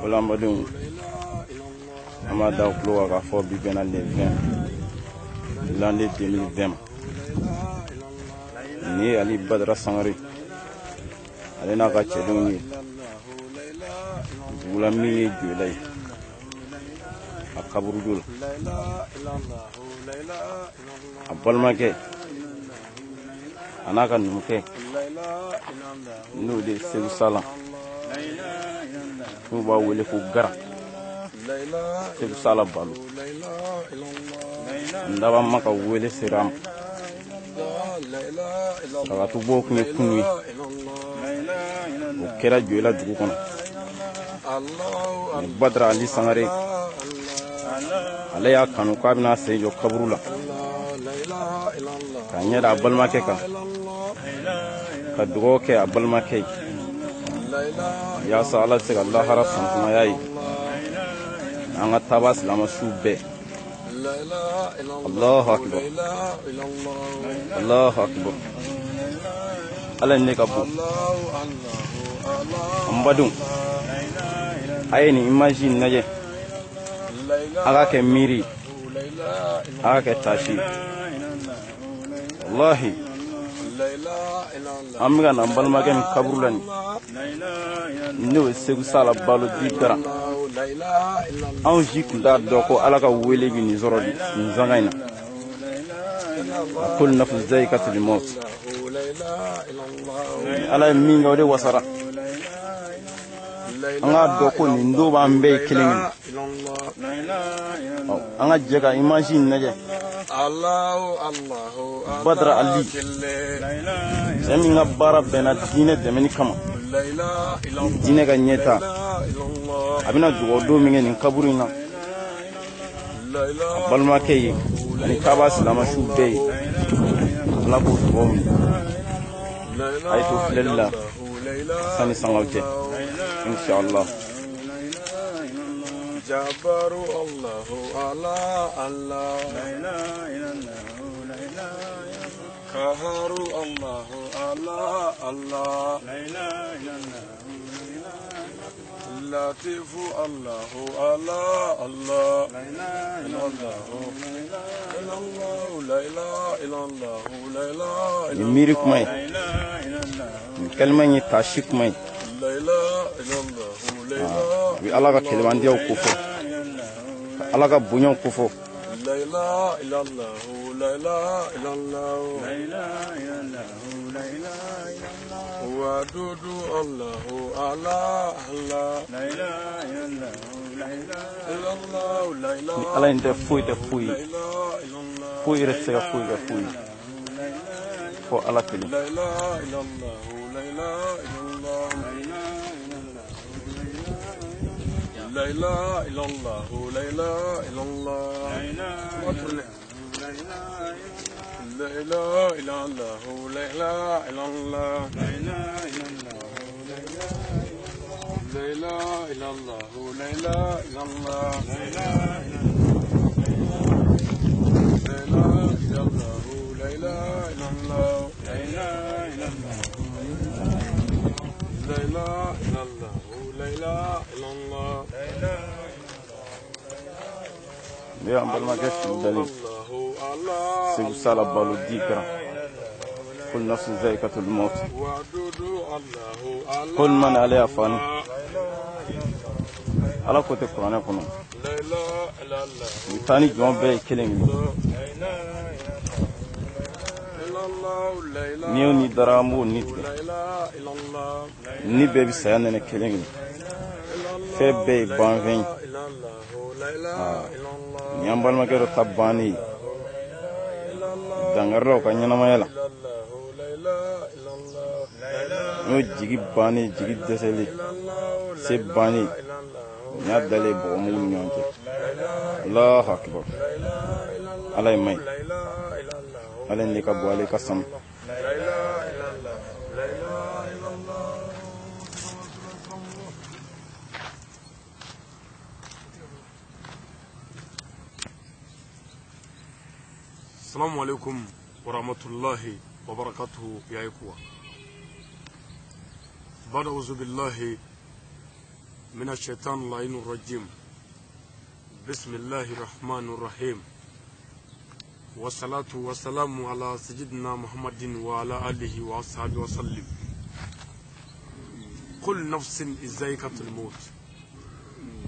Voilà, madame. Amada Oklo a fait bien l'année 20, l'année 2020. Ni Ali Badra Sangari. Ale n'a ka cɛdenw ye dugula min ye jɔla ye a kaburudo la a balimakɛ a n'a ka numukɛ n'o de ye Segu Salam n'u b'a wele ko Gara Segu Salam Balo n daba ma ka wele sera a ma sagatu bɔ kun ye kunu ye o kɛra Joyila dugu kɔnɔ ni Badara Ali Sangare ale y'a kanu k'a bɛna sen jɔ kaburu la ka ɲɛ da a balimakɛ kan ka dugawu kɛ a balimakɛ ye yaasa Ala bɛ se ka lahara santumaya ye an ka taaba silamɛsuw bɛɛ Allahu Akbar Allahu Akbar Ala ne ka bon an badenw a ye nin image in lajɛ a ka kɛ miiri a ka kɛ taasi wallahi an bɛ ka na an balimakɛ min kaburu la nin n'o ye Segu Salam Balo di Gara anw si tun t'a dɔn ko Ala ka wele bi nin sɔrɔ nin zanga in na kullu nafsin za'iqatul maut Ala ye min kɛ o de wasara an k'a dɔn ko nin don b'an bɛɛ ye kelen an ka jɛ ka image in lajɛ Badara Ali cɛ min ka baara bɛnna diinɛ dɛmɛni kama diinɛ ka ɲɛta a bɛna dugawu don min kɛ nin kaburu in na a balimakɛ ye ani taaba silamɛsuw bɛɛ ye Ala k'o dugawu minɛ a ye to filɛli la sani sangaw cɛ inshallah Jabaru Allahu Allah Allah Kaharu Allahu Allah Allah Latifu Allahu Allah Allah Miri kuma ye kalima ye taasi kuma ye a bɛ Ala ka kɛlɛmandiyaw ko fɔ ka Ala ka bonyaw ko fɔ wadudu Allahu Allah Allah ni Ala in tɛ foyi tɛ foyi foyi yɛrɛ tɛ se ka foyi kɛ foyi fɔ Ala kelen La ilaha illallah la ilaha illallah la ilaha illallah la ilaha illallah la ilaha illallah la ilaha illallah la ilaha illallah la ilaha illallah la ilaha illallah La ilaha illallah Ya balimakɛ dalen Segu Salam Balo di Gara kullu nafsin za'iqatul maut kullu man alayha fan Ala ko tɛ kuranɛ kɔnɔ tani jɔn bɛɛ ye kelen ni o ni dara an b'o ni tigɛ ni bɛɛ bɛ saya nɛnɛ kelen fɛn bɛɛ ye banfɛn ni an balimakɛ dɔ ta bannen ye dangarila ka ɲɛnamaya la n'o jigi bannen jigi dɛsɛlen se bannen n y'a dalen bɔgɔmugu ni ɲɔgɔn cɛ Allahu Akbar Ala ye man ye Ala ne ka bɔ ale ka sanu Assalamu alaikum ورحمة الله وبركاته يا إخوة. بعد أعوذ بالله من الشيطان اللعين الرجيم. بسم الله الرحمن الرحيم. والصلاة والسلام على سيدنا محمد وعلى آله وأصحابه وسلم. كل نفس ذائقة الموت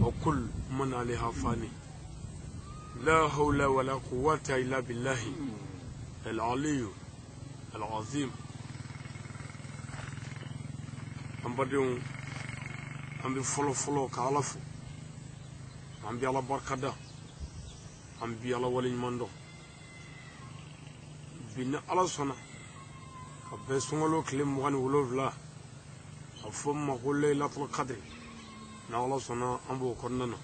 وكل من عليها فاني. لا حول ولا قوة إلا بالله العلي العظيم. أمبدون أمبي فلو كالفو أمبي على بركة أمبي على ولي مندو بنا على صنع أبسملو كلم وان ولوفلا أفهم ما قول لي لا تلقدر نعلى صنع أمبو كننا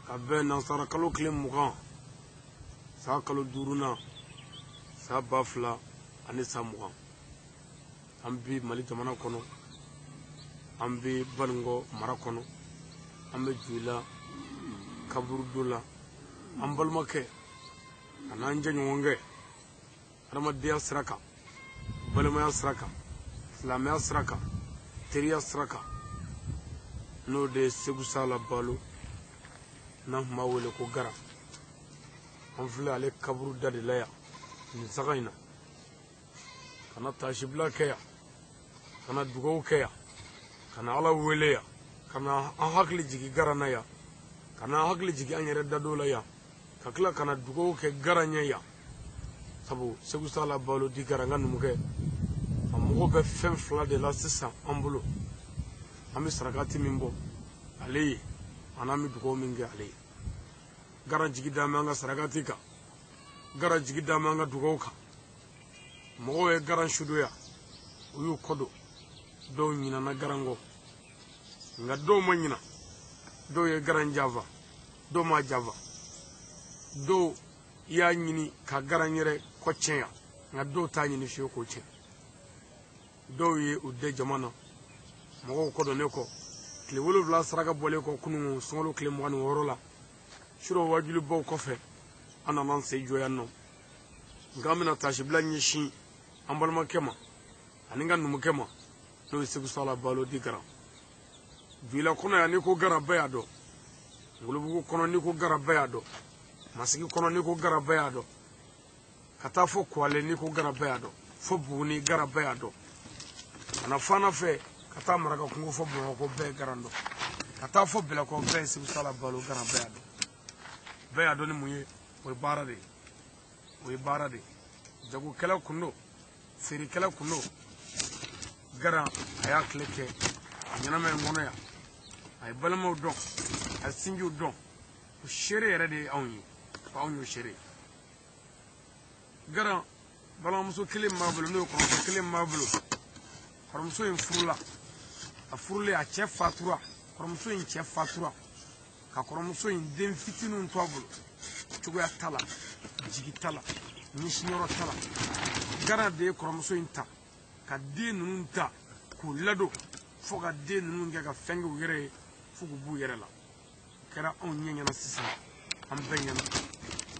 أبنا صار كلو كلم مغان ساكلو دورونا سابافلا أني سامغان أمبي مالي تمانا كونو أمبي بانغو مرا كونو أمبي جولا كابور دولا أمبال مكي أنا أنجا نيوانغي أنا مديا سراكا بلميا سراكا سلاميا سراكا تريا سراكا نو دي سيغو سالا بالو نام ماولي كو غرا أنفلي عليك كابور دادي لايا نزغينا كنا تاشبلا كيا كنا دوغو كيا كنا على ويليا كنا أهاكلي جيكي غرانا يا كنا أهاكلي جيكي أنيري دادولا يا كلا كنا دوغو كي غرانيا يا سابو سيغو سالا بالو دي غرانا نموكي أموغو بفن فلا دي لا سيسا أمبولو أمي سرقاتي ميمبو علي أنا أمي دوغو مينجي علي غران جيكي دامانغا سرقاتي كا غران جيكي دامانغا دوغو كا موغو غران شدو يا ويو كودو do nyina na garango nga do ma nyina do ye garan java do ma java do ya nyini ka garanyere ko cenya nga do ta nyini fi ko chen do ye udde jamana mo ko do ne ko kle wolo vla saraga bole ko kunu songolo kle mo anu worola shiro wajulu bo ko fe ana man sey joyanno ngamina tashi blanyi shi ambalma kema aninga numu kema no segu sala balo di garam vila kono ya ni ko garaba ya do ngulubu kono ni ko garaba ya do masigi kono ni ko garaba ya do kata fo kwale ni ko garaba ya do fo buni garaba ya do ana fana fe kata maraga kungo fo bo ko be garando kata fo bela ko be segu sala balo garaba ya do be ya do ni muye o barade jago kala kuno seri kala kuno gara aya kleke nyana me ngono ya ay balamo don ay sinju don o shere rede awni fa awni shere gara balamo so kilim mabulu no ko kilim mabulu korom so en furula a furule a chef fatura korom so en chef fatura ka korom so en den fitinu ntobulu tugo ya tala jigi tala ni signoro tala gara de korom so en ta ka den nunta ku lado foga den nunga ga fengu yere fugu bu yere la kera on nyenya na sisa am benya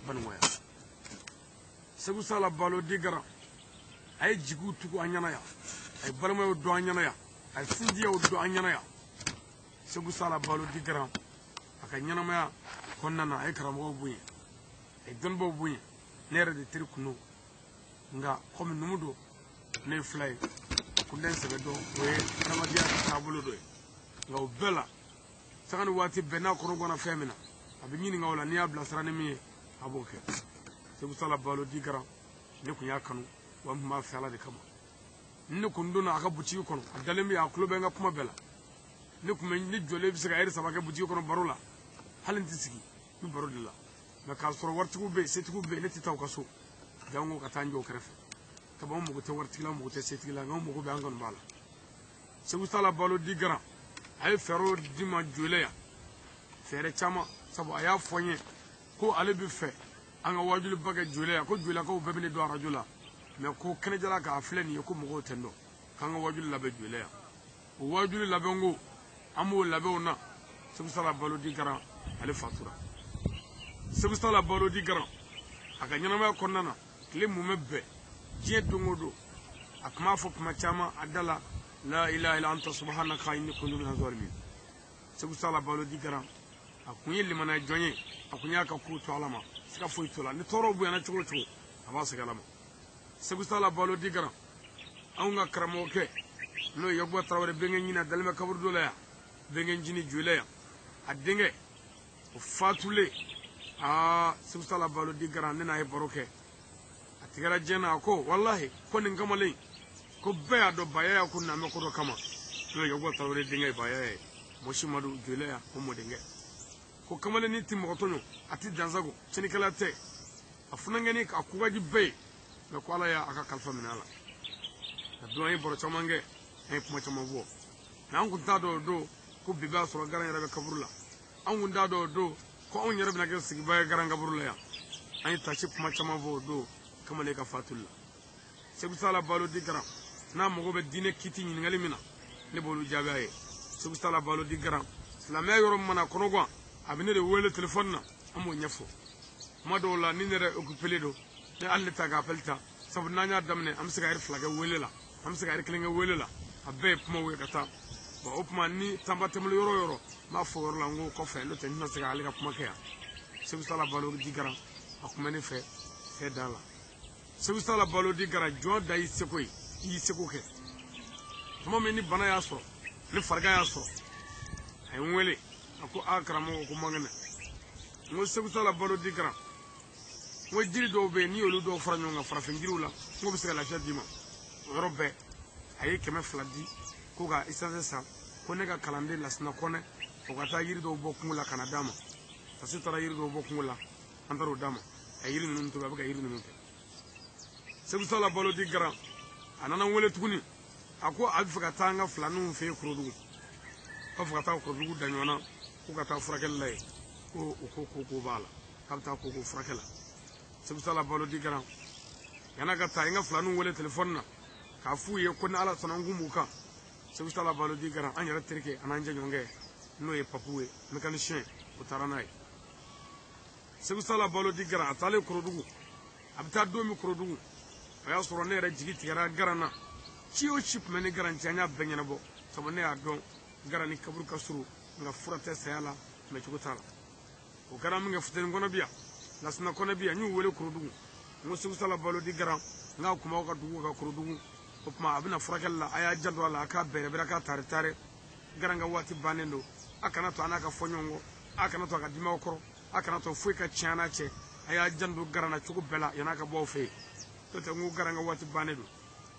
banwaya segu sala balo digara ay jigu tugu anyana ya ay balmo do anyana ya ay sindiya do anyana ya segu sala balo digara aka nyana ma konnana ay karamo buye ay donbo buye nere de trikuno nga comme numudo ne fly kunden sebe do we ramadia tabulo do ngaw bela sagani wati bena ko ngona femina abi nyini ngawla ni abla sarane mi aboke sebu sala balo digara ne ku yakanu wa ma fala de kama ne ku nduna aka buci kono adalemi ya kulobe nga kuma bela ne ku men ni jole bi saga iri sabaka buci kono barula halin tisigi mi barudilla na ka soro wartigu be setigu be ne titaw kaso jango ka tanjo krefe kabon mo te wartigila mo te setigila ngam mo ko be angon bala sebu sala balo digara ay fero dima juleya fere chama sabu aya fonye ko ale bi fe anga wajulu baga juleya ko jula ko bebni do rajula me ko kene jala ka afleni ko mo tendo kanga wajulu labe juleya o wajulu labe ngo amo labe ona sebu sala balo digara ale fatura sebu sala balo digara aka nyana ma konnana kile mume bɛɛ diɲɛ don o don a kuma fɔ kuma caman a da la la ilaha illa anta subhanaka inni kuntu minaz zalimin Segu Sala Balo di Garan a kun ye limana jɔn ye a kun y'a ka ko to Ala ma siga foyi to la ni tɔɔrɔ bonyana cogo o cogo a b'a segin Ala ma Segu Sala Balo di Garan anw ka karamɔgɔkɛ n'o ye Yakuba Tarawele Bengen ɲina Dalimɛ kaburu dɔ la yan Bengen jini Joyila yan a denkɛ o faatulen Segu Sala Balo di Garan ne n'a ye baro kɛ a tigɛra diɲɛ na a ko walahi ko nin kamalen ko bɛɛ y'a dɔn baya ko namɛ ko dɔ kama n'o ye Yakuba Tarawele denkɛ baya ye Mosimadu Joyila yan ko mɔdenkɛ ko kamalen ni ti mɔgɔ tɔɲɔ a ti dansago cɛnikɛla tɛ a funangɛni a kugaji bɛɛ ye mɛ ko Ala y'a ka kalifa minɛ a la a don an ye baro caman kɛ an ye kuma caman fɔ mɛ an kun t'a dɔn o don ko bi b'a sɔrɔ Garan yɛrɛ bɛ kaburu la an kun t'a dɔn o don ko anw yɛrɛ bɛna kɛ sigibaa ye Garan kaburu la yan an ye tasi kuma caman fɔ o don kamalen ka faatuli la Segu Sala Balo di Garan n'a mago bɛ diinɛ kiti ɲininkali min na ne b'olu jaabi a ye Segu Sala Balo di Garan silamɛya yɔrɔ min mana kɔnɔ gan a bɛ ne de wele telefɔni na an b'o ɲɛfɔ kuma dɔw la ni ne yɛrɛ occupé don ne hali ne ta ka appel ta sabu n'an y'a daminɛ an bɛ se ka heure 2 kɛ wele la an bɛ se ka heure 1 kɛ wele la a bɛɛ ye kumaw ye ka taa bon o kuma ni tanba tɛmɛli yɔrɔ o yɔrɔ n b'a fɔ yɔrɔ la n ko kɔfɛ n'o tɛ n tɛna se ka ale ka kuma kɛ yan Segu Sala Balo di Garan a kun bɛ ne fɛ fɛn dan la Segu Sala Balo di Garan jɔn da y'i seko ye i y'i seko kɛ tuma min ni bana y'a sɔrɔ ni farigan y'a sɔrɔ a ye n wele a ko karamɔgɔ ko man kɛnɛ n ko Segu Sala Balo di Garan n ko jiri dɔw bɛ yen n'i y'olu dɔw fara ɲɔgɔn kan farafin jiriw la n ko bɛ se ka lafiya d'i ma o yɔrɔ bɛɛ a ye 200 di ko ka essence san ko ne ka kalanden Lasina Kɔnɛ o ka taa yiri dɔw bɔ kungo la ka na d'a ma Tasi taara yiri dɔw bɔ kungo la an taara o d'a ma a ye yiri ninnu tobi a bɛ ka yiri ninnu kɛ Segu Sala Balo di Garan a nana n wele tuguni a ko a bɛ fɛ ka taa an ka filaninw fɛ yen Korodugu k'a fɛ ka taa Korodugu da ɲɔgɔn na ko ka taa furakɛli la yen ko o ko b'a la k'a bɛ taa ko furakɛ la Segu Sala Balo di Garan yana ka taa n ka filaninw wele telefɔni na k'a f'u ye ko ni Ala sɔnna n kun b'u kan Segu Sala Balo di Garan an yɛrɛ terikɛ an n'an jɛɲɔgɔnkɛ n'o ye Papu ye mécanicien o taara n'a ye Segu Sala Balo di Garan a taalen Korodugu a bɛ taa don min Korodugu o y'a sɔrɔ ne yɛrɛ jigi tigɛra Garan na ci o ci tun bɛ ne Garan cɛ an y'a bɛɛ ɲɛnabɔ sabu ne y'a dɔn Garan ni kaburu ka surun nka fura tɛ saya la mɛ cogo t'a la o kɛra min kɛ futeni kɔnɔ bi yan Lasina Kɔnɛ bi yan n y'u wele Korodugu n ko Segu Sala Balo di Garan n k'a kumaw ka dugu ka Korodugu o tuma a bɛna furakɛli la a y'a janto a la a k'a bɛrɛbɛrɛ a k'a tare Garan ka waati bannen don a kana to a n'a ka fɔ ɲɔgɔn kɔ a kana to a ka dimaw kɔrɔ a kana to foyi ka tiɲɛ n'a cɛ a y'a janto Garan na cogo bɛɛ la yan'a ka bɔ aw fɛ yen n'o tɛ n ko Garan ka waati bannen don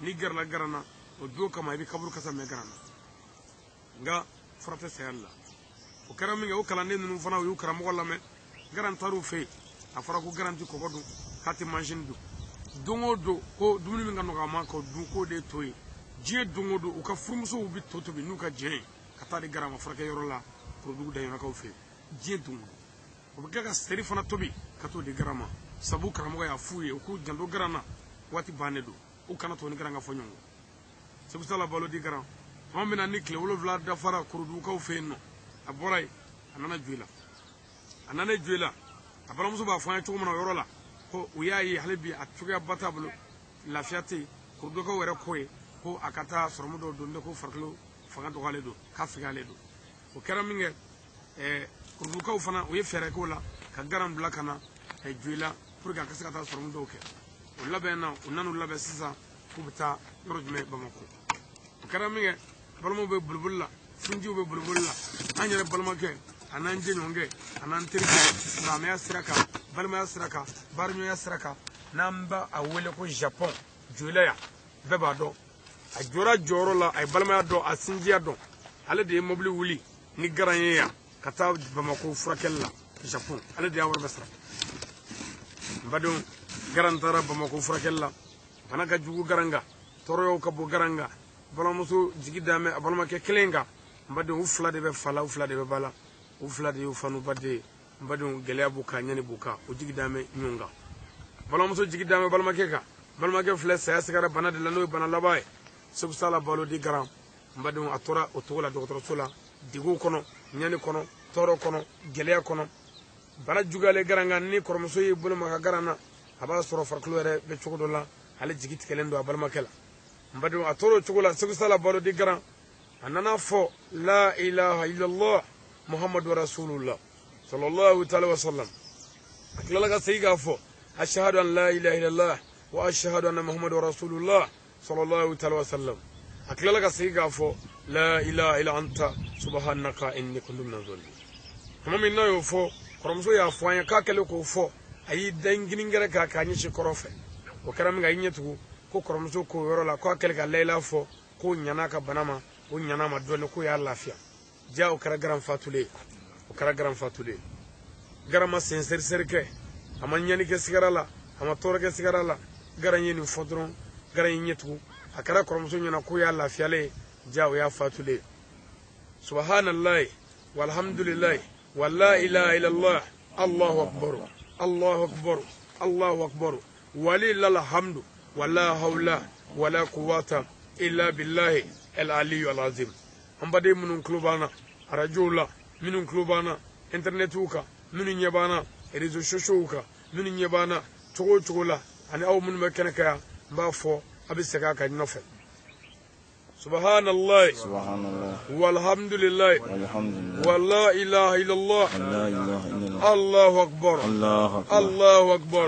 n'i gɛrɛla Garan na o don kama i bɛ kaburu kasa mɛn Garan na nka fura tɛ saya la o kɛra min kɛ o kalanden ninnu fana u y'u karamɔgɔ lamɛn Garan taar'u fɛ yen a fɔra ko Garan tɛ kɔgɔ dun k'a tɛ mansin dun don o don ko dumuni min ka nɔgɔ a ma k'o dun k'o de to yen diɲɛ don o don u ka furumusow bɛ to tobi n'u ka jɛn ye ka taa di Garan ma furakɛyɔrɔ la Korodugu daɲɔnakaw fɛ yen diɲɛ don o bɛ kɛ ka seri fana tobi ka t'o di Garan ma sabu karamɔgɔ y'a f'u ye u k'u janto Garan na waati bannen don u kana to ni Garan ka fɔ ɲɔgɔn kɔ Segu Sala Balo di Garan tuma min na ni tile 7 dafara Korodugukaw fɛ yen nɔ a bɔra yen a nana Joyila a balimamuso b'a fɔ an ye cogo min na o yɔrɔ la ko u y'a ye hali bi a cogoyaba t'a bolo lafiya tɛ yen Korodugukaw yɛrɛ ko ye ko a ka taa sɔrɔmu dɔw don ne ko farikolo fanga dɔgɔyalen don k'a fɛgɛyalen don o kɛra min kɛ Korodugukaw fana u ye fɛɛrɛ k'o la ka Garan bila ka na Joyila pour que a ka se ka taa sɔrɔmu dɔw kɛ o labɛn na u nan'u labɛn sisan k'u bɛ taa yɔrɔ jumɛn Bamako o kɛra min kɛ balimaw bɛ boliboli la sinjiw bɛ boliboli la an yɛrɛ balimakɛ a n'an jɛɲɔgɔnkɛ a n'an terikɛ silamɛya sira kan balimaya sira kan baaraɲɔgɔnya sira kan n'an b'a a wele ko Japon Joyila yan bɛɛ b'a dɔn a jɔra jɔyɔrɔ la a ye balimaya dɔn a sinjiya dɔn ale de ye mobili wuli ni Garan ye yan ka taa Bamako furakɛli la Japon ale de y'a wari bɛɛ sara n badenw Garan taara Bamako furakɛli la bana ka jugu Garan kan tɔɔrɔyaw ka bɔ Garan kan balimamuso jigi d'a mɛn a balimakɛ kelen kan n badenw u 2 de bɛ fa la u 2 de bɛ ba la u 2 de y'u fa n'u ba den ye n badenw gɛlɛya b'u kan ɲani b'u kan o jigi d'a mɛn ɲɔgɔn kan balimamuso jigi d'a mɛn balimakɛ kan balimakɛ filɛ saya sigara bana de la n'o ye bana laban ye Segu Sala Balo di Garan n badenw a tora o cogo la dɔgɔtɔrɔso la deguw kɔnɔ ɲani kɔnɔ tɔɔrɔ kɔnɔ gɛlɛya kɔnɔ bana juguyalen Garan kan ni kɔrɔmuso y'i bolo maga Garan na a b'a sɔrɔ farikolo yɛrɛ bɛ cogo dɔ la ale jigi tigɛlen don a balimakɛ la n badenw a tora o cogo la Segu Sala balo di garan a nana fɔ la ilaha illallah muhammadu rasulullah sallallahu ta'ala wa sallam a tilala ka segin k'a fɔ ashhadu an la ilaha illallah wa ashhadu anna muhammadu rasulullah sallallahu ta'ala wa sallam a tilala ka segin k'a fɔ la ilaha illa anta subhanaka inni kuntu minaz zalimin tuma min n'a y'o fɔ kɔrɔmuso y'a fɔ an ye k'a kɛlen k'o fɔ a y'i da ngininkɛrɛ k'a ɲɛsin kɔrɔ fɛ o kɛra min ka i ɲɛtugu ko kɔrɔmuso k'o yɔrɔ la k'a kɛlen ka layila fɔ k'o ɲana ka bana ma o ɲana ma dɔɔni k'o y'a lafiya ja o kɛra garan fatulen o kɛra garan fatulen garan ma sen seri kɛ a ma ɲani kɛ sigara la a ma tɔɔrɔ kɛ sigara la garan ye nin fɔ dɔrɔn garan y'i ɲɛtugu a kɛra kɔrɔmuso ɲɛna k'o y'a lafiyalen ja o y'a fatulen subhanallahi walhamdulillahi wa la ilaha illallah allahu akbar allahu akbar allahu akbar walillahil hamdu wala hawla wala quwwata illa billahi al-aliyyu al-azim an baden minnu tulo b'an na rajow la minnu tulo b'an na internetiw kan minnu ɲɛ b'an na réseaux sociaux kan minnu ɲɛ b'an na cogo o cogo la ani aw minnu bɛ kɛnɛ kan yan n b'a fɔ a bɛ segin a kan nɔfɛ subhanallah walhamdulillah wala ilaha illallah allahu akbar allahu akbar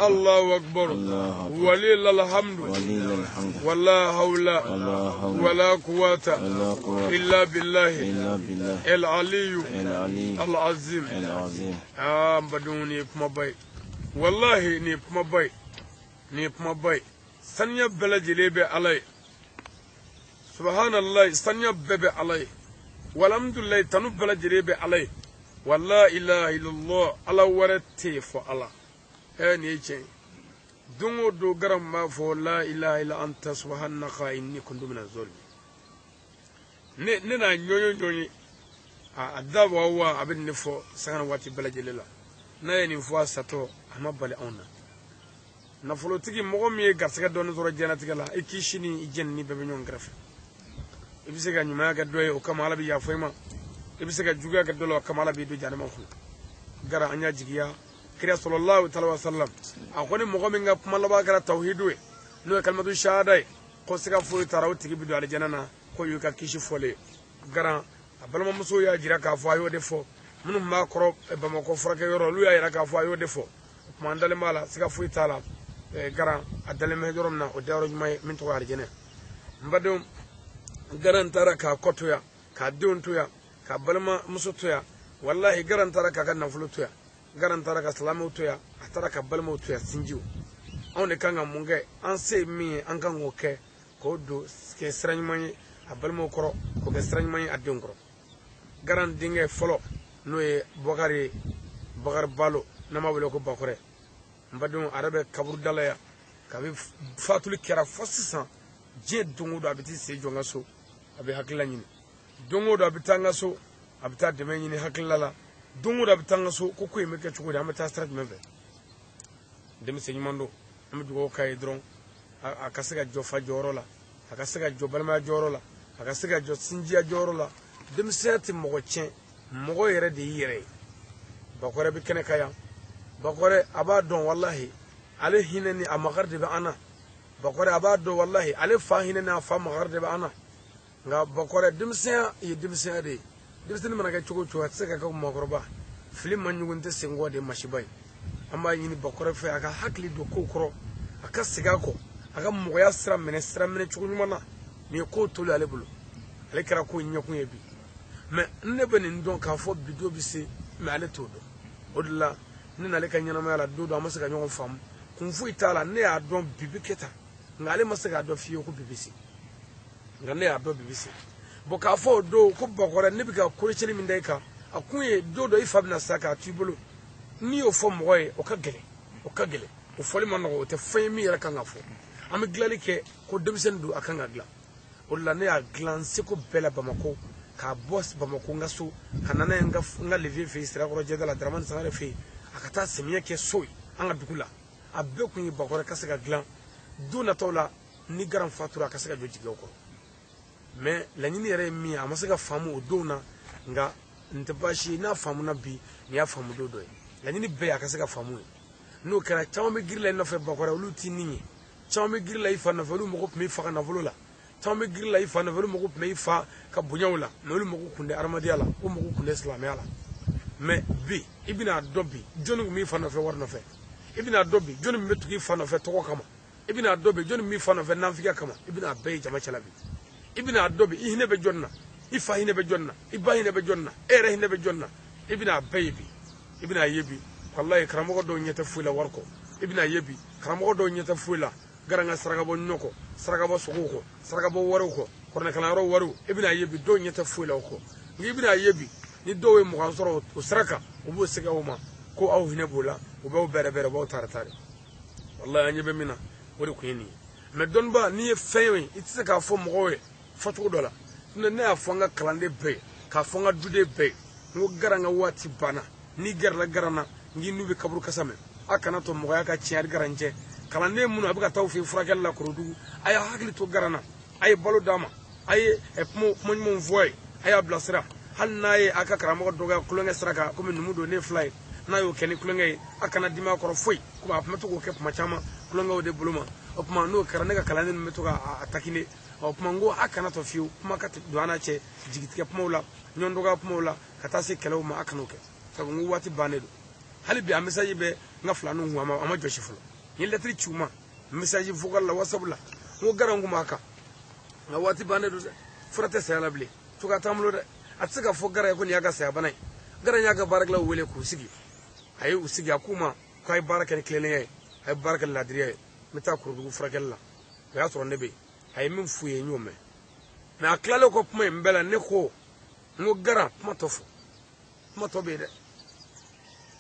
allahu akbar walillahil hamdu wala hawla wala quwwata illa billahi al-aliyyu al-azim baduni kuma bai wallahi ni kuma bai sanya balajile be alai subhanallah sanya bebe alai walhamdulillah tanu balajire be alai walla ilaha illallah ala warate fo ala ni ce dungo do garam ma fo la ilaha illa anta subhanaka inni kuntu minaz zalimin ne na nyonyo a adaba wa abin ne fo sanan wati balajile la na yeni fo sato ama bale onna na folo tigi mogo mi garsega don zoro janatiga la ikishini ijenni bebe nyon grafe ibise ga nyuma ga doye o kamala bi ya foyma ibise ga juga ga dolo kamala bi do janama fu gara anya jigiya kiriya sallallahu ta'ala wa sallam akoni mogo min ga kuma laba gara tauhidu no kalmatu shahada ko siga fu taraw tigi bi do al janana ko yu ka kishi fole gara abalma muso ya jira ka fo ayo defo munum ma koro ba mako frake yoro lu ya ira ka fo ayo defo kuma ndale mala siga fu tala gara adale me jorom na o dawro may min to al janana mbadum garantara ka kotoya ka dontoya ka balma muso toya wallahi garantara ka kan nafulu toya garantara ka salamu toya atara ka balma toya sinjiu on de kanga munge an se mi an kan oke ko do ke sranymani a balma koro ko ke sranymani a don koro garan dinge folo no e bogar balo na mabule ko bakore mbadum arabe kabur dalaya ka bi fatuli kera fosisan je dungu do abiti se jonga so abi hakila nyini dungu do abitanga so abita deme nyini hakila la dungu do abitanga so ko ko yeme ke chugo da amata strat meve dem se nyimando am dugo kay dron akasega jo fa joro la akasega jo balma joro la akasega jo sinjia joro la dem seti mogo chen mogo yere de yere bakore bi kene kaya bakore aba don wallahi ale hinani amagarde be ana bakore abado wallahi ale fahine na fa magarde ba ana nga bakore dimsen yi dimsen de dimsen mana ga chugo chuwa seka ka magorba film manyugunte sengo de mashibai amma yini bakore fe aka hakli do kokoro aka siga ko aka moya sra mene chugo nyumana ni ko tolu ale bulu ale kara ko nyaku yebi me ne bani ndon ka fo bido bisi me ale todo odla ni na le kan nyana mala dodo amasa ka nyon fam kun fu itala ne a don bibiketa ngale masaka do fiyo ku bibisi ngane a do bibisi bo ka fo do ku bakore ne bika kuricheli min dai ka akunye dodo ifabna saka tubulu ni o fo moye o ka gele o foli man no te fami yara kan afo am glali ke ko demsen du akan agla o la ne a glanse ko bela bamako ka boss bamako ngaso kanana nga levi fe sira ko jeda la draman sangare fe akata semiye ke soy anga dukula abbe ku ni bakore kasega glan duna tola ni garan fatura kasega joji ko mais la nyini yere mi amasega famu odona nga ntabashi na famu na bi ni ya famu dodo la nyini be akasega famu n'o kɛra caman bɛ girin la i nɔfɛ bakɔrɛ olu t'i ni ye caman bɛ girin la i fa nɔfɛ olu mago tun bɛ i fa ka nafolo la caman bɛ girin la i fa nɔfɛ olu mago tun bɛ i fa ka bonyaw la mais olu mago tun tɛ adamadenya la o mago tun tɛ silamɛya la mais bi i bɛna dɔn bi jɔnni tun b'i fa nɔfɛ wari nɔfɛ i bɛna dɔn bi jɔnni min bɛ tugu i fa nɔfɛ tɔgɔ kama i bɛna dɔn bi jɔnni min b'i fa nɔfɛ nafigiya kama i bɛna bɛɛ ye jama cɛla bi i bɛna dɔn bi i hinɛ bɛ jɔnni na i fa hinɛ bɛ jɔnni na i ba hinɛ bɛ jɔnni na e yɛrɛ hinɛ bɛ jɔnni na i bɛna bɛɛ ye bi i bɛna ye bi wallahi karamɔgɔ dɔw ɲɛ tɛ foyi la wari kɔ i bɛna ye bi karamɔgɔ dɔw ɲɛ tɛ foyi la garanga sarakabɔ ɲɔ kɔ sarakabɔ sogow kɔ sarakabɔ wariw kɔ kɔrɔnɛkalanyɔrɔ wariw i bɛna ye bi dɔw ɲɛ tɛ foyi la o kɔ nka i bɛna ye bi ni dɔw ye mugan sɔrɔ o sira kan u b'o sɛgɛ o ma ko aw hinɛ b'o la u b'aw bɛrɛ bɛrɛ u b'aw tari tari wallahi an ɲɛ bɛ min na o de tun ye nin ye mais dɔnniba n'i ye fɛn ye i tɛ se k'a fɔ mɔgɔw ye fɔcogo dɔ la ne y'a fɔ n ka kalanden bɛɛ ye k'a fɔ n ka duden bɛɛ ye n ko garanga waati banna n'i gɛrɛla garanna n k'i n'u bɛ kaburu kasa mɛn a kana to mɔgɔya ka tiɲɛ garan cɛ kalanden minnu a bɛ ka taa u fɛ furakɛli la Korodugu a y'a hakili to garanna a ye balo d'a ma a ye kuma ɲumanw fɔ a ye a y'a bilasira hali n'a ye a ka karamɔgɔ dɔgɔya kulonkɛ sira kan komi numu don ne fila ye n'a y'o kɛ ni kulonkɛ ye a kana dimi a kɔrɔ foyi komi a tun bɛ to k'o kɛ kuma caman kulonkɛw de bolo ma o tuma n'o kɛra ne ka kalanden ninnu bɛ to k'a takine o tuma n ko a kana to fiyewu kuma ka don an n'a cɛ jigitigɛ kumaw la ɲɔgɔn dɔgɔya kumaw la ka taa se kɛlɛw ma a kan'o kɛ sabu n ko waati bannen don hali bi a message bɛ n ka filaninw kun a ma jɔsi fɔlɔ n ye lettre ci u ma message vocal la WhatsApp la n ko garan kun b'a kan nka waati bannen don dɛ fura tɛ saya la bilen cogoya t'an bolo dɛ a tɛ se ka fɔ garan ye ko nin y'a ka saya bana ye garan y'a ka baarakɛlaw wele k'u sigi a ye u sigi a k'u ma k'a ye baara kɛ ni tilennenya ye a ye baara kɛ ni laadiriya ye n bɛ taa Korodugu furakɛli la o y'a sɔrɔ ne bɛ yen a ye min f'u ye n y'o mɛn mais a tilalen kɔ kuma in bɛɛ la ne ko n ko garan kuma tɔ fɔ kuma tɔ bɛ yen dɛ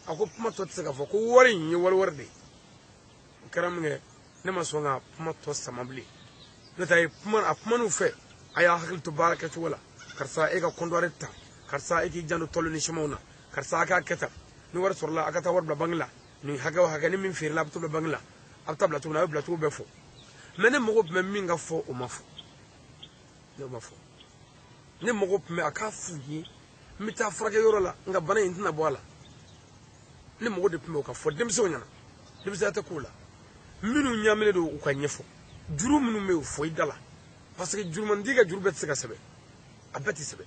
a ko kuma tɔ tɛ se ka fɔ ko wari in ye wari de ye o kɛra min kɛ ne ma sɔn ka kuma tɔ sama bilen n'o tɛ a kuman'u fɛ a y'a hakili to baara kɛcogo la karisa e ka kɔntuwari ta karisa e k'i janto tɔlu ni simanw na karisa a k'a kɛ tan ni wari sɔrɔla a ka taa wari bila banki la nin hakɛ o hakɛ ni min feerela a bɛ to bila banki la a bɛ taa bila cogo min na a bɛ bila cogo bɛɛ fɔ mais ne mago tun bɛ min ka fɔ o ma fɔ ne ma fɔ ne mago tun bɛ a k'a f'u ye n bɛ taa furakɛyɔrɔ la nka bana in tɛna bɔ a la ne mago de tun bɛ o ka fɔ denmisɛnw ɲɛna denmisɛnya tɛ k'o la minnu ɲaaminen don u ka ɲɛfɔ juru minnu bɛ yen u fɔ i da la parce que jurumandi ka juru bɛɛ tɛ se ka sɛbɛn a bɛɛ tɛ sɛbɛn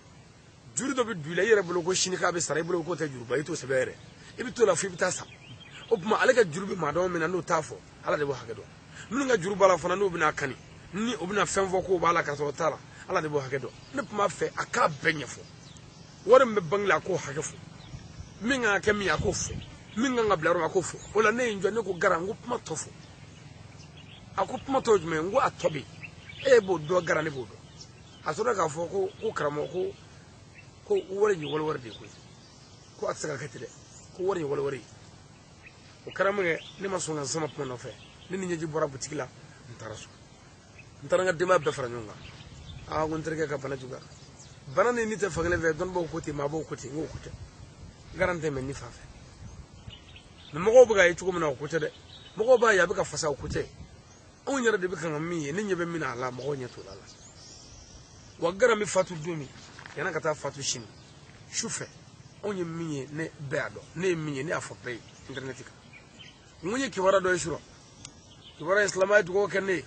juru dɔ bɛ don i la i yɛrɛ bolo ko sini k'a bɛ sara i bolo k'o tɛ juruba i t'o sɛbɛn yɛrɛ i bɛ t'o la fo i bɛ taa sa o tuma ale ka juru bɛ maa dama min na n'o t'a fɔ ala de b'o hakɛ dɔn minnu ka juru b'a la fana n'o bɛna kani ni o bɛna fɛn fɔ k'o b'a la ka sɔrɔ o t'a la ala de b'o hakɛ dɔn ne tun b'a fɛ a k'a bɛɛ ɲɛfɔ wari min bɛ bangi la a k'o hakɛ fɔ min kan ka kɛ min a k'o fɔ min kan ka bila yɔrɔ min a k'o fɔ o la ne ye n jɔ ne ko garan n ko kuma tɔ fɔ a ko kuma tɔ jumɛn n ko a tɔ bɛ yen e b'o dɔn garan ne b'o dɔn a sɔrɔ k'a fɔ ko karamɔgɔ ko wari in ye wari de ye koyi ko a tɛ se ka kɛ ten dɛ ko wari in ye wari ye o kɛra min kɛ ne ma sɔn ka sama kuma nɔfɛ ne ni ɲɛji bɔra butigi la n taara so n taara n ka denbaya bɛɛ fara ɲɔgɔn kan ko n terikɛ ka bana juguyara bana ni tɛ fankelen fɛ dɔnnibaw ko ten maabɔw ko ten n k'o ko tɛ garan tɛ mɛ ni fan fɛ mais mɔgɔw bɛ ka ye cogo min na o ko tɛ dɛ mɔgɔw b'a ye a bɛ ka fasa o ko tɛ anw yɛrɛ de bɛ kan ka min ye ne ɲɛ bɛ min na a la mɔgɔw ɲɛ t'o la wa garan bɛ fatu don min yanni ka taa fatu sini su fɛ anw ye min ye ne bɛɛ y'a dɔn ne ye min ye ne y'a fɔ bɛɛ ye internet kan n ko n ye kibaruya dɔ ye surɔ kibaruya in silamɛya dugawu kɛ ne ye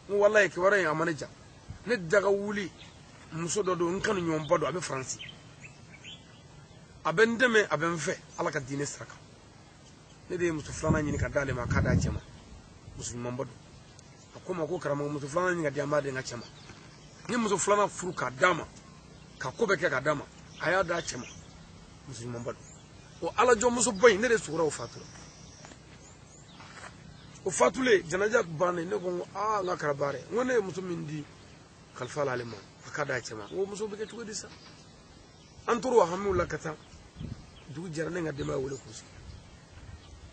n ko walayi kibaruya in a ma ne ja ne daga wuli muso dɔ don n kanu ɲɔgɔnba don a bɛ faransi a bɛ n dɛmɛ a bɛ n fɛ ala ka diinɛ sira kan ne de ye muso filanan ɲini ka d'ale ma k'a d'a cɛ ma muso ɲumanba don a ko n ma ko karamɔgɔ muso filanan ɲini ka di an b'a di n ka cɛ ma n ye muso filanan furu k'a d'a ma ka ko bɛɛ kɛ k'a d'a ma a y'a d'a cɛ ma muso ɲumanba don o alajɔmusoba in ne de sugura o fatura o fatulen janaja bannen ne ko n ka kɛra baara ye n ko ne ye muso min di kalifa la ale ma a k'a d'a cɛ ma n ko muso bɛ kɛ cogo di sa an tora o hamiw la ka taa dugu jɛra ne ka denbaya wele k'u sigi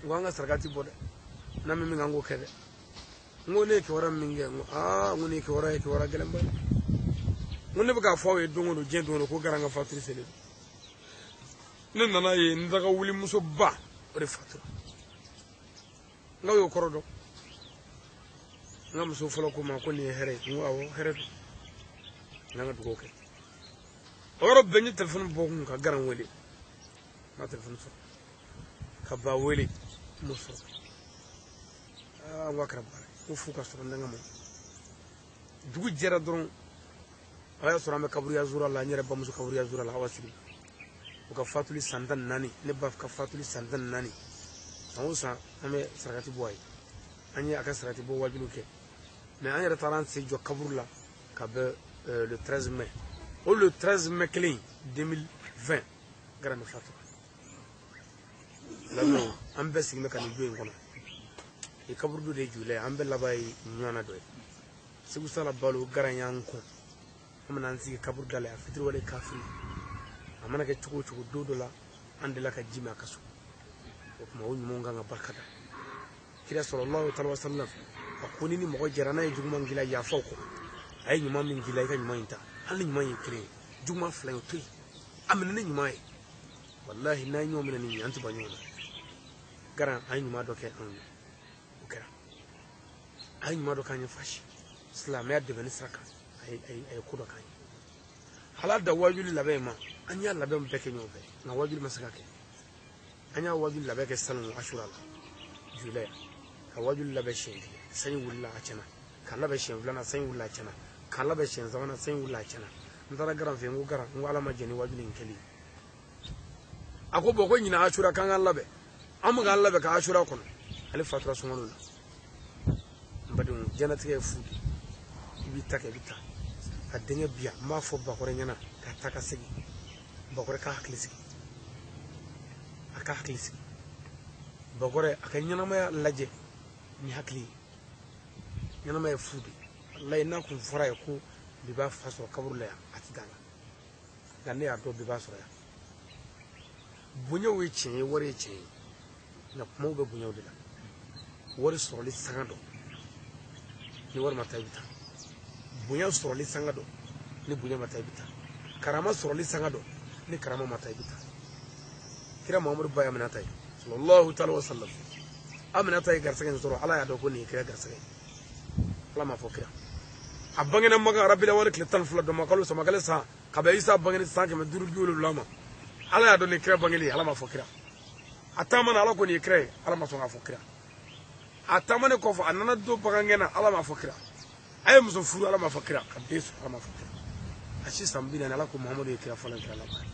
n ko an ka saraka ti bɔ dɛ n'an bɛ min kɛ an k'o kɛ dɛ n ko ne ye kibaruya min kɛ n ko nin ye kibaruya gɛlɛnba ye n ko ne bɛ k'a fɔ aw ye don o don diɲɛ don o don ko garan ka fatuli selen ne nana ye n daga wuli musoba o de fatura n k'aw y'o kɔrɔ dɔn n ka muso fɔlɔ ko n ma ko nin ye hɛrɛ ye n ko awɔ hɛrɛ don n ka dugawu kɛ o yɔrɔ bɛɛ n ye telefɔni bɔ kun ka garan wele n ma telefɔni sɔrɔ ka ba wele muso wa kara bara ko fu ka sɔrɔ ndanga mo dugu jɛra dɔrɔn a y'a sɔrɔ an bɛ kaburiya zura la n yɛrɛ bamuso kaburiya zura la awa sigi u ka fatuli san 14 ne ba ka fatuli san 14 san o san an bɛ sarakati bɔ a ye an ye a ka sarakati bɔ wajibiw kɛ mais an yɛrɛ taara an sen jɔ kaburu la ka bɛ le 13 mai o le 13 mai kelen 2020 gara ne fatu lamɛn an bɛɛ sigin bɛ ka nin jo in kɔnɔ i kaburu dɔ de ye jula ye an bɛɛ laban ye ɲɔgɔnna dɔ ye segu sala balo gara y'an kun an bɛna an sigi kaburu da la a fitiri wale kafiri a mana kɛ cogo o cogo don dɔ la an delila ka ji min a ka so o tuma o ɲumanw kan ka barika da kira sallallahu alaihi wa sallam a ko ni mɔgɔ jɛra n'a ye juguman k'i la yafaw kɔ a ye ɲuman min k'i la i ka ɲuman in ta hali ni ɲuman ye kelen ye juguman fila ye o to yen a minɛ ni ɲuman ye wallahi n'a ye ɲɔgɔn minɛ ni ɲɛ an tɛ ban ɲɔgɔn na garan an ye ɲuman dɔ kɛ anw ye o kɛra an ye ɲuman dɔ k'an ye fasi silamɛya dɛmɛni sira kan a ye ko dɔ k'an ye hala da wajuli labɛn ma an y'a labɛn bɛɛ kɛ ɲɔgɔn fɛ nka wajuli ma se ka kɛ an y'a wajuli labɛn kɛ sanu asura la julaya ka wajuli labɛn siɲɛ kelen sanji wulila a tiɲɛna ka labɛn siɲɛ filanan sanji wulila a tiɲɛna ka labɛn siɲɛ sabanan sanji wulila a tiɲɛna n taara garan fɛ n ko garan n ko ala ma jɛn ni wajuli in kɛli a ko bɔn ko ɲina asura k'an ka labɛn an bɛ k'an labɛn ka asura kɔnɔ ale fatura sunkalo la n badenw jɛnatigɛ ye fu de i b'i ta kɛ i bɛ taa a denkɛ biya n b'a fɔ bakɔrɛ ɲɛna ka taa ka segin bakɔrɛ ka hakili sigi a ka hakili sigi bakɔrɛ a ka ɲɛnamaya lajɛ ni hakili ye ɲɛnamaya ye fu de wallahi n'a kun fɔra ye ko bi b'a fa sɔrɔ kaburu la yan a tɛ d'a la nka ne y'a dɔn bi b'a sɔrɔ yan bonyaw ye tiɲɛ ye wari ye tiɲɛ ye nka kumaw bɛ bonyaw de la wari sɔrɔli sanga dɔ ni wari ma taa i bɛ taa bonya sɔrɔli sanga dɔ ni bonya ma taa i bɛ taa karama sɔrɔli sanga dɔ ni karama ma taa i bɛ taa kira Muhammadu ba Aminata ye sallallahu ta'ala wa sallam Aminata ye garisɛgɛ in sɔrɔ ala y'a dɔn ko nin ye kira garisɛgɛ ala m'a fɔ kira a bangena Maka arabila wari tile 12 dɔnma kalo samakale san ka bɛn Isa bangeni san 570 ma ala y'a dɔn nin kira bangeli ala m'a fɔ kira a taamana ala ko nin ye kira ye ala ma sɔn k'a fɔ kira a taamane kɔfɛ a nana don bagangɛnna ala m'a fɔ kira a ye muso furu ala m'a fɔ kira ka den sɔrɔ ala m'a fɔ kira a si san 40 ala ko Muhammadu ye kira fɔlɔ kira laban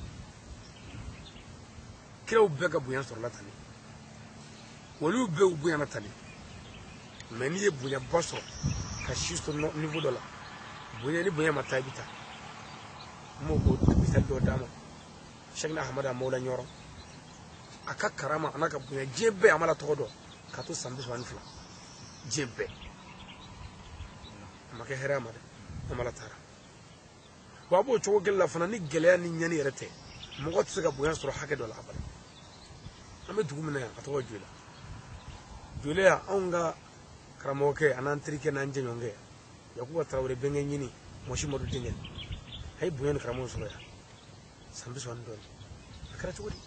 kiraw bɛɛ ka bonya sɔrɔla tan de olu bɛɛ bonyana tan de mais n'i ye bonyaba sɔrɔ ka si sɔrɔ niveau dɔ la bonya ni bonya ma taa i bɛ taa n m'o misali dɔ d'a ma Sheikh Ahmad Mawla Ɲɔrɔ a ka karama a n'a ka bonya diɲɛ bɛɛ a ma la tɔgɔ dɔn ka to san 32 diɲɛ bɛɛ a ma kɛ hɛrɛ ma dɛ a ma la taara wa a b'o cogo kelen la fana ni gɛlɛya ni ɲani yɛrɛ tɛ mɔgɔ tɛ se ka bonya sɔrɔ hakɛ dɔ la abada an bɛ dugu min na yan a tɔgɔ Jola Jola yan anw ka karamɔgɔkɛ a n'an terikɛ n'an jɛɲɔgɔnkɛ Yakuba Tarawele bɛnkɛ ɲini Mɔsi Madu denkɛ a ye bonya ni karamɔgɔ sɔrɔ yan san 30 dɔɔnin a kɛra cogo di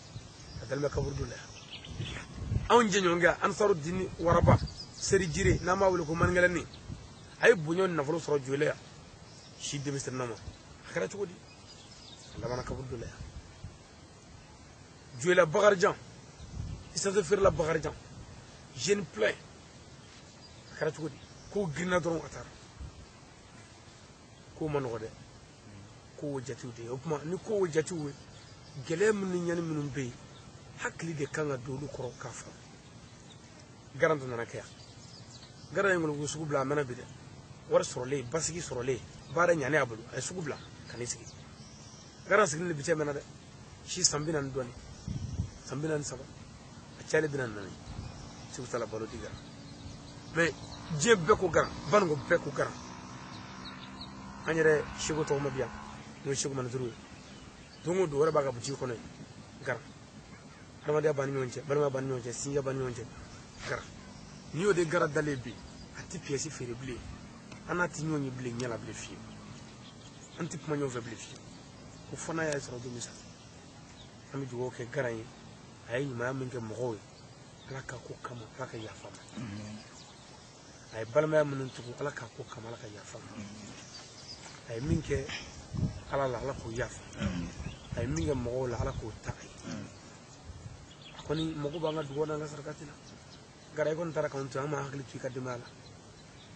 a dalen bɛ kaburu dɔ la yan anw jɛɲɔgɔnkɛ Ansaru Dini Waraba Seri Jire n'an b'a wele ko Maninkɛlɛnin a ye bonya ni nafolo sɔrɔ Jola yan si denmisɛnninna ma a kɛra cogo di a labanna kaburu dɔ la yan Jola Bakarijan Isata Ferla Bakarijan jeune plein a kɛra cogo di ko girinna dɔrɔn a taara ko ma nɔgɔ dɛ ko o jatew de ye o tuma ni ko o jatew ye gɛlɛya minnu ni ɲani minnu bɛ yen hakili de kan ka don olu kɔrɔ k'a fɔ garan dɔ nana kɛ yan garan ye ŋologo sugu bila a mɛnna bi dɛ wari sɔrɔlen basigi sɔrɔlen baara ɲanen a bolo a ye sugu bila ka n'i sigi garan sigilen de bi cɛ mɛnna dɛ si san 40 dɔɔnin san 43 a cayalen 44 Segu Sala balo di garan mais diɲɛ bɛɛ ko garan Baningo bɛɛ ko garan an yɛrɛ Seko tɔgɔma bi yan n'o ye Seko Manizuru ye don o don wɛrɛ b'a ka butigi kɔnɔ garan adamadenya b'an ni ɲɔgɔn cɛ balimaya b'an ni ɲɔgɔn cɛ sinja b'an ni ɲɔgɔn cɛ garan n'i y'o de garan dalen bi a tɛ piyɛsi feere bilen an n'a tɛ ɲɔgɔn ye bilen ɲɛ la bilen fiyewu an tɛ kuma ɲɔgɔn fɛ bilen fiyewu ko fɔ n'a y'a sɔrɔ don min sa an bɛ dugawu kɛ garan ye a ye ɲumanya min kɛ mɔgɔw ye ala ka ko kama ala ka yafa ma a ye balimaya minnu tugu ala ka ko kama ala ka yafa ma a ye min kɛ ala la ala k'o yafa a ye min kɛ mɔgɔw la ala k'o ta a ye a kɔni mago b'an ka dugawu n'an ka sarakati la gara ko ntara kan to ama hakli tu ka demala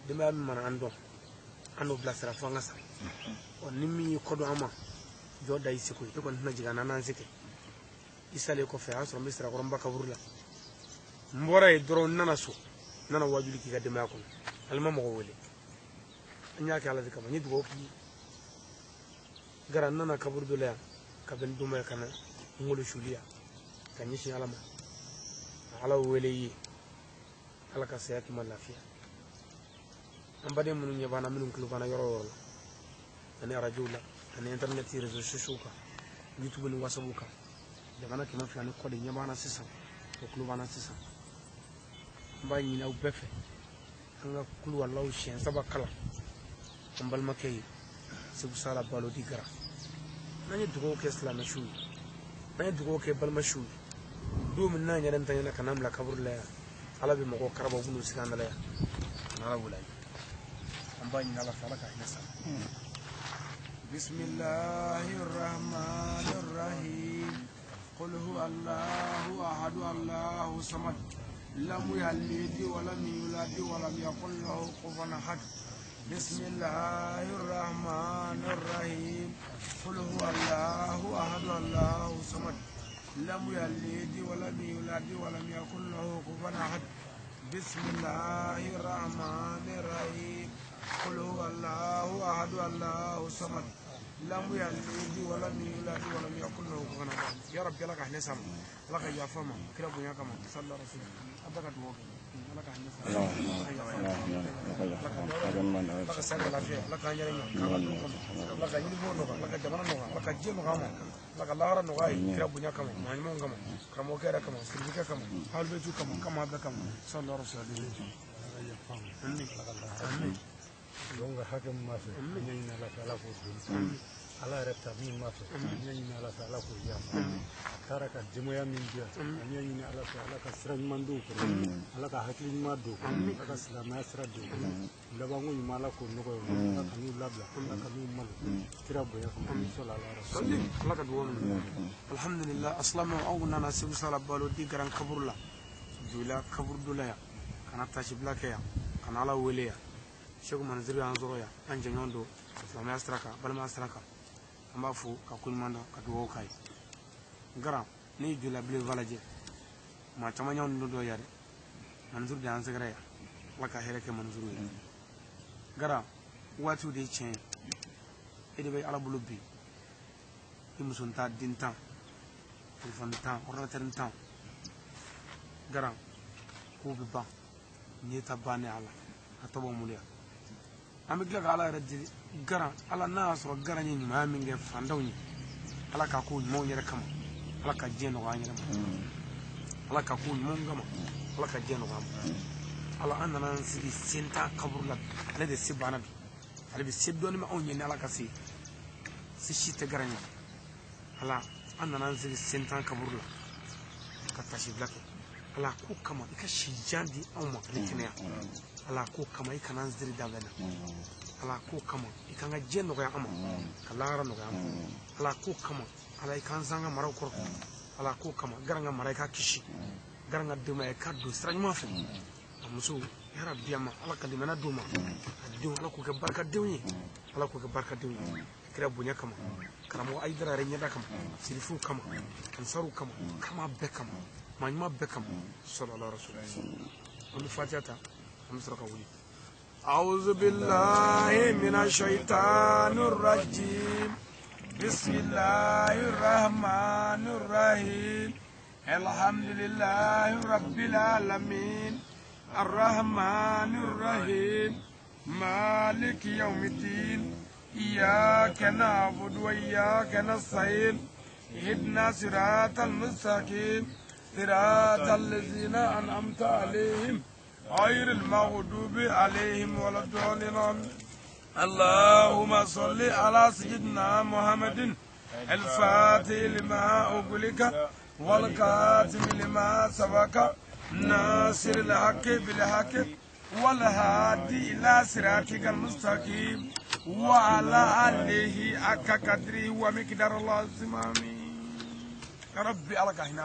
demala man ando blasera fanga sa on nimmi ko do ama joda isiko e ko na jiga nanan sike isale ko fe asro misra ko romba kaburla mbora e doro nana so nana wajuli ki ka demala ko alma mo wole anya ka ala zika ni dugo ki gara nana kabur dole ka ben duma kana ngulu shuliya kan yi alama ala wele yi ala ka saya ki malafiya an bade mun nya bana mun kulu bana yoro yoro ani rajula ani internet réseaux sociaux ka youtube ni whatsapp ka jamana ki mafi ani kodi nya bana sisa ko kulu bana sisa mbay ni naw befe anga kulu wallahu shen sabakala ambal makay sibu sala balo di gara nani dugo ke islam shu nani dugo ke balma shu do min nan yaran tan yana kanam la kabur la ala bi mako karaba bunu sikan la na wulay amba ni ala sala ka inasa bismillahir rahmanir rahim qul huwallahu ahad allahu samad lam yalid wa lam yulad wa lam yakul lahu kufuwan ahad bismillahir rahmanir rahim qul huwallahu ahad allahu samad lam yalid wa lam yulad wa lam yakul lahu kufuwan ahad bismillahir rahmanir rahim qul huwallahu ahad allahu samad lam yalid wa lam yulad wa lam yakul lahu kufuwan ahad ya rabbi laka ihnisam laka yafama kira bunya kama sallallahu alaihi wasallam abaka tuwo laka ihnisam laka sabba lafiya laka nyare kama laka yilbo no laka jamana no laka jema kama laka lahara no ay kira bunya kama manimo kama kamo kera kama sirika kama halbetu kama abaka kama sallallahu alaihi wasallam amin amin donga hakem mafe nyina la sala ko ala reta min mafe nyina la sala ko ya taraka jimoya min dia nyina ala sala ka sran mandu ko ala ka haklin madu ala ka salama asra do labangu ni mala ko no ko ka ni labla ka ni mal tirabo ya ko sallallahu alaihi wasallam ala ka duwa alhamdulillah aslama awna nasib sala balo di garan kaburla dula kabur dula ya kana tashi blake ya kana ala wele ya shegu manziri an zoro ya an janyondo salama asra ka balma asra ka amba fu ka kulmanda ka duwo kai gara ni jula ble valaje ma tamanya on do yare manzur da an sagara ya laka hele ke manzuru ya gara watu de chen ede bay ala bulubi imusun ta dintan telefon tan ordinateur tan gara ko bi ba ni ta bane ala atabo mulia ambe gila ala raddi gara ala na so gara ni ma min ge fandawni ala ka ko mo nyere kama ala ka jeno ga nyere ala ka ko mo ngama ala ka jeno ga ala anana sigi senta kaburla ala de sibana bi ala bi sibdoni ma on nyene ala ka si shite gara ni ala anana sigi senta kaburla ka tashi blake ala ko kama ika shijandi awma litiniya ala ko kama ika nan ziri davena ala ko kama ika nga jeno ga ama kalara no ga ama ala ko kama ala ika zanga mara ko ala ko kama garanga mara ka kishi garanga duma e kaddu sranyma fa amusu ya rabbi ama ala kalimana duma addu ala ko ga barka dewni ala ko ga barka dewni kira bunya kama karamo ay dara renya da kama sirifu kama kansaru kama be kama manima bekam sallallahu alaihi wasallam الفاتحة أعوذ بالله من الشيطان الرجيم بسم الله الرحمن الرحيم الحمد لله رب العالمين الرحمن الرحيم مالك يوم الدين إياك نعبد وإياك نستعين اهدنا صراط المستقيم صراط الذين أنعمت عليهم غير المغضوب عليهم ولا الضالين اللهم صل على سيدنا محمد الفاتح لما أغلق والكاتم لما سبق ناصر الحق بالحق والهادي إلى صراطك المستقيم وعلى آله حق قدره ومقدار اللازم آمين يا ربي علىك هنا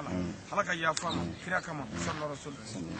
علىك يا فاما كراكما صلى الله عليه وسلم